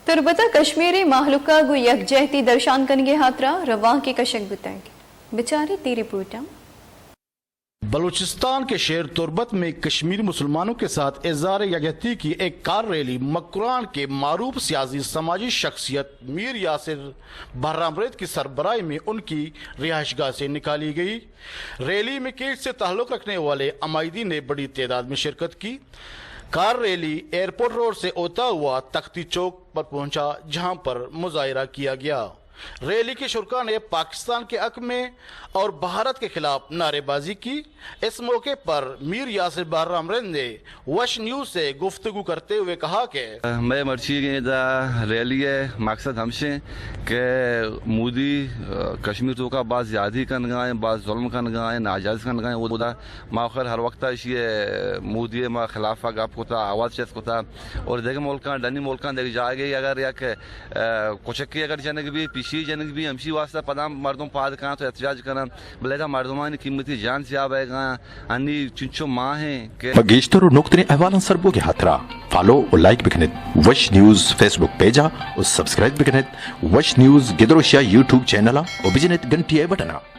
तुरबता कश्मीरी महलुका गु यकजहती दर्शान कनगे हाथरा रवां की कशक बताएंगे बेचारी तेरी पूटा। बलूचिस्तान के शहर तुरबत में कश्मीरी मुसलमानों के साथ इज़हार यकजहती की एक कार रैली मकरान के मारूफ सियासी समाजी शख्सियत मीर यासिर बहरामरेद की सरबराही में उनकी रिहाइशगाह से निकाली गई। रैली में केस से ताल्लुक रखने वाले अमायदी ने बड़ी तादाद में शिरकत की। कार रैली एयरपोर्ट रोड से होता हुआ तख्ती चौक पर पहुंचा, जहां पर मुजाहिरा किया गया। रैली के शुरका ने पाकिस्तान के हक में और भारत के खिलाफ नारेबाजी की। इस मौके पर मीर यासिर बहरामरेद ने वश न्यूज से गुफ्तगू करते हुए कहा कि मैं मर्ची रैली है मकसद हमसे कि मोदी कश्मीर तो का बात ज़्यादा कन गाए बात जुल्म कन गाए नाजायज कन गाए वो माखर हर वक्त ये मोदी मा खिलाफ गप होता आवाज़ चेस होता और देखे मुल्क डनी मुल्क देख जाएगी अगर या कुछ की अगर जनक भी पिछी जनक भी हमसी वास्ता पदा मर्दों पाद कहाँ तो एहतजाज करना बलेदा मर्दमान कीमती जान से आ अन्नी चुंचो माँ है के गेश्तर और नुक्तने अहवालन सरबो के हाथरा फॉलो और लाइक बिकनेत वश न्यूज़ फेसबुक पेजा और सब्सक्राइब बिकनेत वश न्यूज़ गिदरोशिया यूट्यूब चैनल और बिजनेत घंटी बटना।